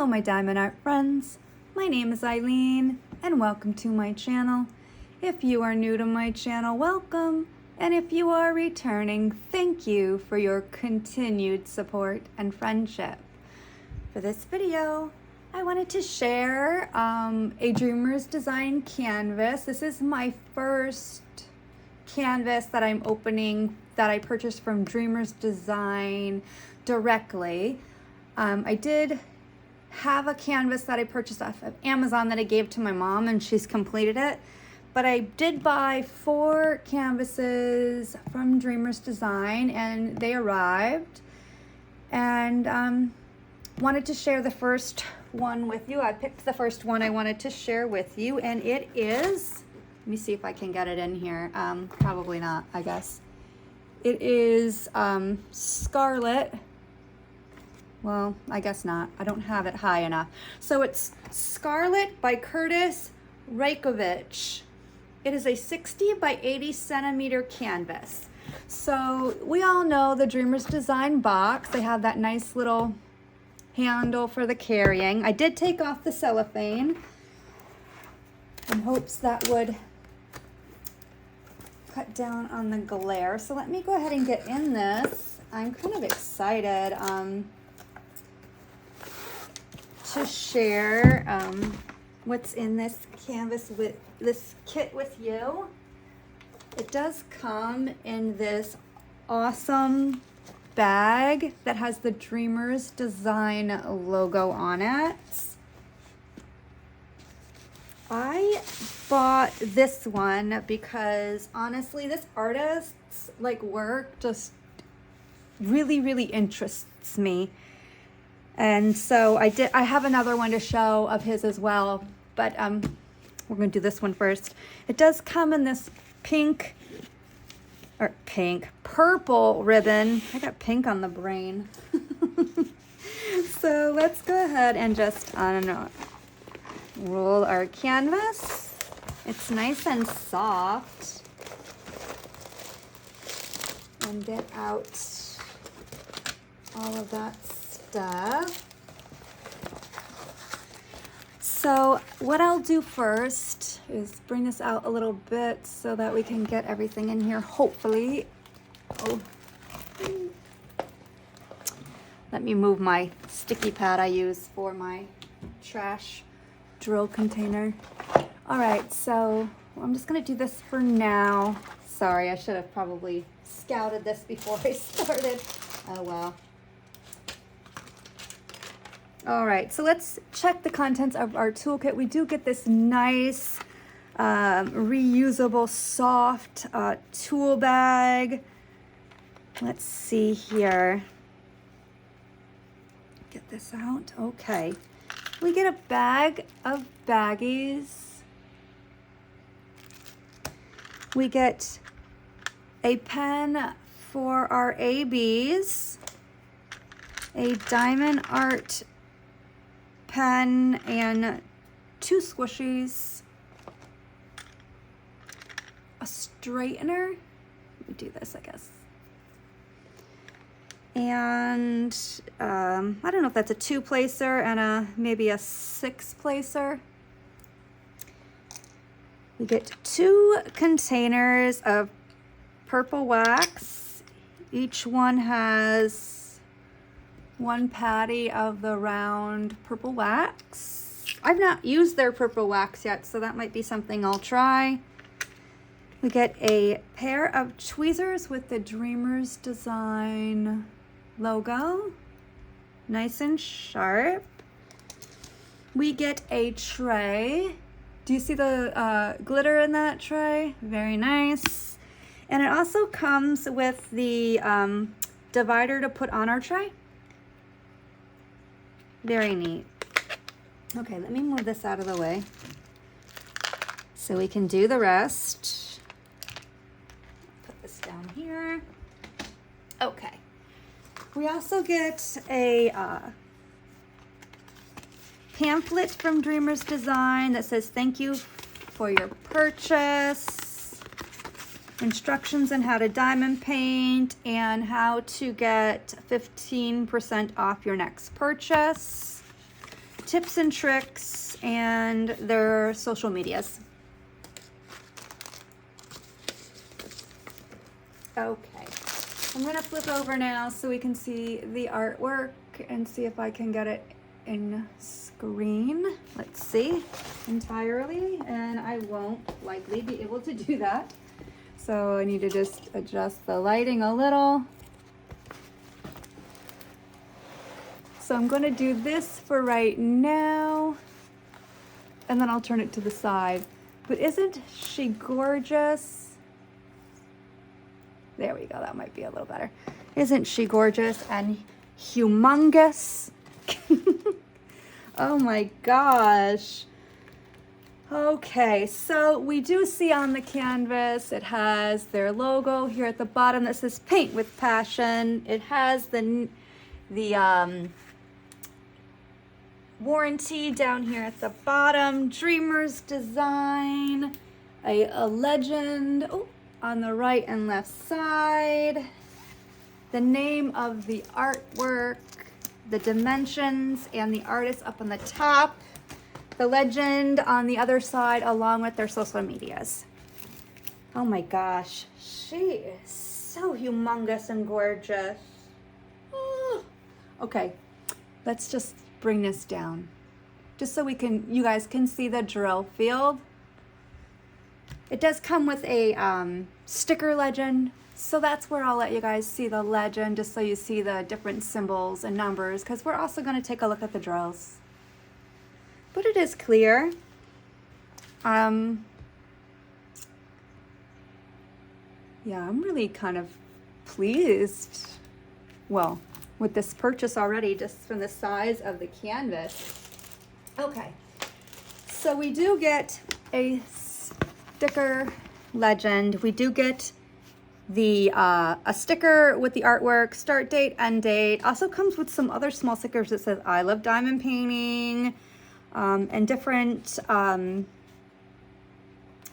Hello my diamond art friends, my name is Eileen and welcome to my channel. If you are new to my channel, welcome, and if you are returning, thank you for your continued support and friendship. For this video, I wanted to share a Dreamers Design canvas. This is my first canvas that I'm opening that I purchased from Dreamers Design directly. I did have a canvas that I purchased off of Amazon that I gave to my mom and she's completed it. But I did buy 4 canvases from Dreamers Design and they arrived. And wanted to share the first one with you. I picked the first one I wanted to share with you, and it is, let me see if I can get it in here. Probably not, I guess. It is Scarlet. Well, I guess not. I don't have it high enough. So it's Scarlet by Curtis Rajkovic. It is a 60 by 80 centimeter canvas. So we all know the Dreamers Design box. They have that nice little handle for the carrying. I did take off the cellophane in hopes that would cut down on the glare. So let me go ahead and get in this. I'm kind of excited to share what's in this canvas with this kit with you. It does come in this awesome bag that has the Dreamers Design logo on it. I bought this one because honestly this artist's work just really interests me. And so I have another one to show of his as well, but we're going to do this one first. It does come in this purple ribbon. I got pink on the brain. So let's go ahead and just, roll our canvas. It's nice and soft. And get out all of that stuff. So what I'll do first is bring this out a little bit so that we can get everything in here, hopefully. Oh. Let me move my sticky pad I use for my trash drill container. All right, so I'm just gonna do this for now. Sorry, I should have probably scouted this before I started. Oh well. All right, so let's check the contents of our toolkit. We do get this nice reusable soft tool bag. Let's see here. Get this out. Okay. We get a bag of baggies. We get a pen for our ABs, a diamond art pen and 2 squishies, a straightener. Let me do this, I guess. And I don't know if that's a 2-placer and maybe a 6-placer. We get 2 containers of purple wax. Each one has 1 patty of the round purple wax. I've not used their purple wax yet, so that might be something I'll try. We get a pair of tweezers with the Dreamers Design logo, nice and sharp. We get a tray. Do you see the glitter in that tray? Very nice. And it also comes with the divider to put on our tray. Very neat. Okay, let me move this out of the way so we can do the rest. Put this down here. Okay. We also get a pamphlet from Dreamers Design that says thank you for your purchase, instructions on how to diamond paint, and how to get 15% off your next purchase. tips and tricks and their social medias. Okay, I'm gonna flip over now so we can see the artwork and see if I can get it in screen. Let's see entirely, and I won't likely be able to do that. So I need to just adjust the lighting a little. So I'm going to do this for right now, and then I'll turn it to the side. But isn't she gorgeous? There we go, that might be a little better. Isn't she gorgeous and humongous? Oh my gosh. Okay, so we do see on the canvas, it has their logo here at the bottom that says Paint with Passion. It has the warranty down here at the bottom, Dreamer's Design, a legend on the right and left side, the name of the artwork, the dimensions, and the artist up on the top, the legend on the other side, along with their social medias. Oh my gosh, she is so humongous and gorgeous. Oh. Okay, let's just bring this down, just so you guys can see the drill field. It does come with a sticker legend, so that's where I'll let you guys see the legend, just so you see the different symbols and numbers, because we're also going to take a look at the drills. But it is clear. Yeah, I'm really kind of pleased, well, with this purchase already, just from the size of the canvas. Okay, so we do get a sticker legend. We do get the a sticker with the artwork, start date, end date. Also comes with some other small stickers that says I love diamond painting, and different,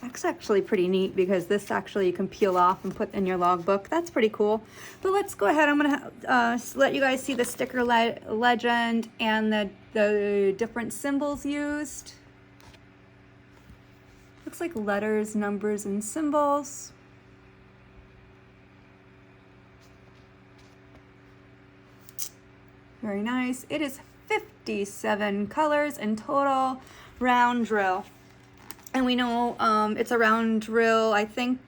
that's actually pretty neat, because this actually you can peel off and put in your logbook. That's pretty cool. But let's go ahead. I'm gonna let you guys see the sticker legend and the different symbols used. Looks like letters, numbers, and symbols. Very nice. It is 57 colors in total, round drill. And we know it's a round drill, I think.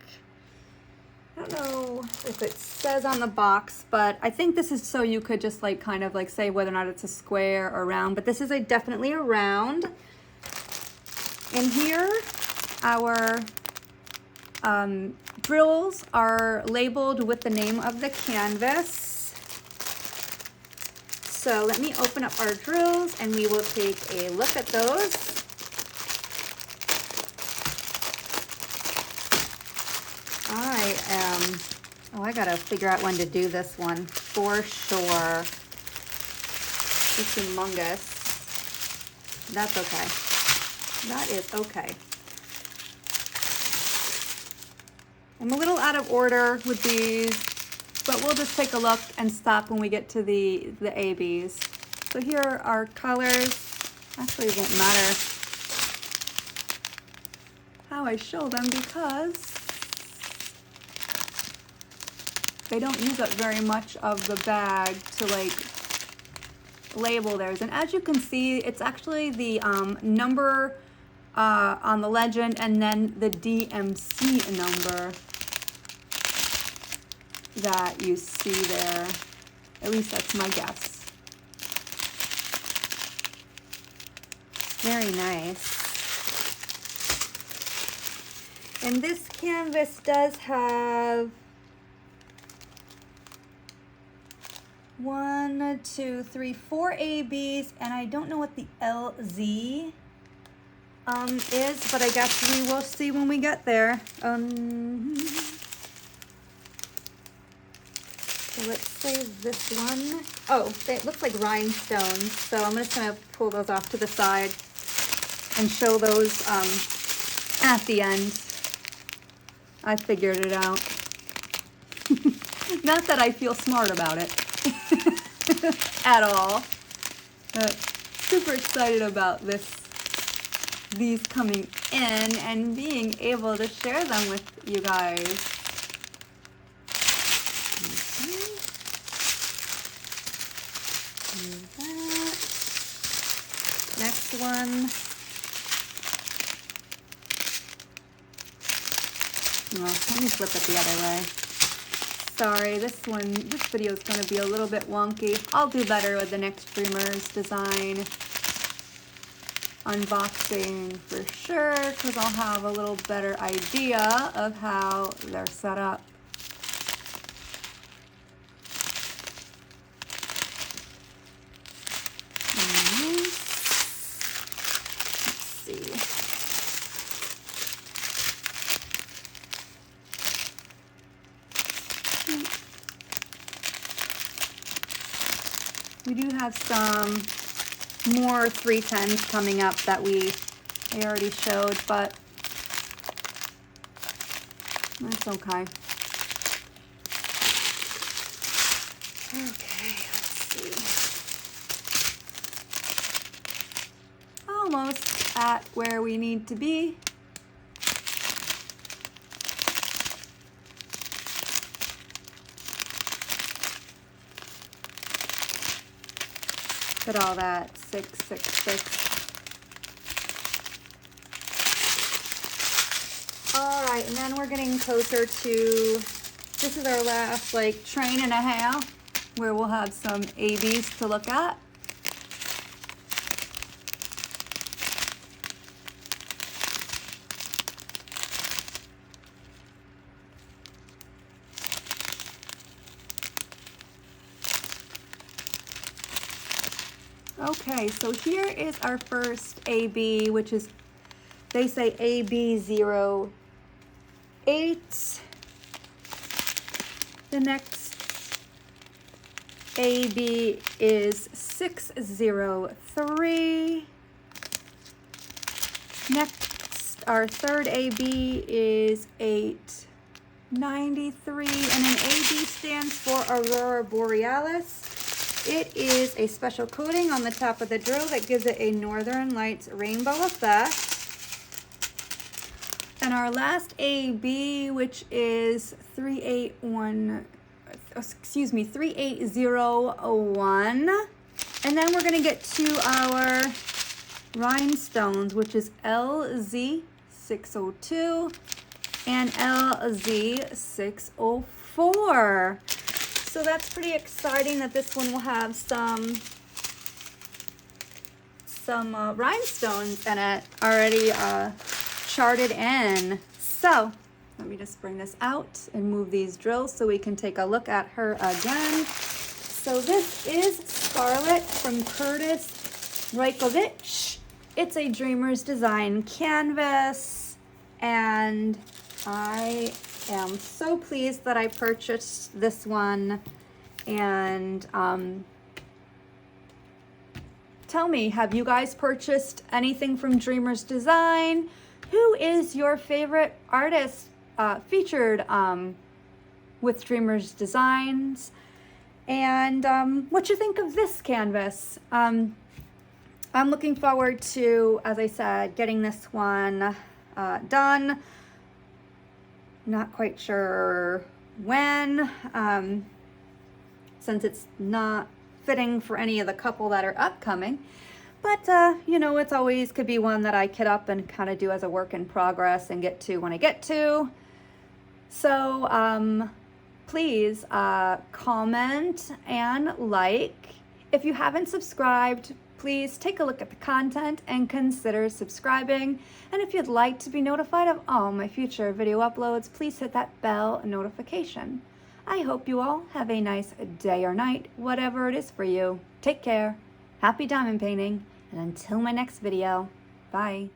I don't know if it says on the box, but I think this is so you could just like kind of like say whether or not it's a square or round, but this is definitely a round. And here our drills are labeled with the name of the canvas. So let me open up our drills and we will take a look at those. I gotta figure out when to do this one for sure. It's humongous. That's okay. That is okay. I'm a little out of order with these, but we'll just take a look and stop when we get to the ABs. So here are our colors. Actually, it won't matter how I show them, because they don't use up very much of the bag to like label theirs. And as you can see, it's actually the number on the legend and then the DMC number that you see there. At least that's my guess. Very nice. And this canvas does have 1, 2, 3, 4 ABs, and I don't know what the LZ is, but I guess we will see when we get there. So let's say this one. Oh, it looks like rhinestones, so I'm just gonna pull those off to the side and show those at the end. I figured it out. Not that I feel smart about it at all. But super excited about these coming in and being able to share them with you guys. That. Next one. Well, let me flip it the other way. Sorry, this video is going to be a little bit wonky. I'll do better with the next Dreamers design unboxing for sure, because I'll have a little better idea of how they're set up. We do have some more 310s coming up that I already showed, but that's okay. Okay, let's see. Almost at where we need to be. Look at all that, 666. All right, and then we're getting closer to, this is our last like train and a half, where we'll have some ABs to look at. Okay, so here is our first AB, which is, they say AB08. The next AB is 603. Next, our third AB is 893, and an AB stands for Aurora Borealis. It is a special coating on the top of the drill that gives it a Northern Lights rainbow effect. And our last AB, which is 38001. And then we're gonna get to our rhinestones, which is LZ602 and LZ604. So that's pretty exciting that this one will have some rhinestones in it already charted in. So let me just bring this out and move these drills so we can take a look at her again. So this is Scarlet from Curtis Rajkovic. It's a Dreamers Design canvas, and I am so pleased that I purchased this one. And tell me, have you guys purchased anything from Dreamers Design? Who is your favorite artist featured with Dreamers Designs? And what you think of this canvas? I'm looking forward to, as I said, getting this one done. Not quite sure when, since it's not fitting for any of the couple that are upcoming. But, you know, it's always could be one that I kit up and kind of do as a work in progress and get to when I get to. So, please comment and like. If you haven't subscribed, please take a look at the content and consider subscribing. And if you'd like to be notified of all my future video uploads, please hit that bell notification. I hope you all have a nice day or night, whatever it is for you. Take care, happy diamond painting, and until my next video, bye.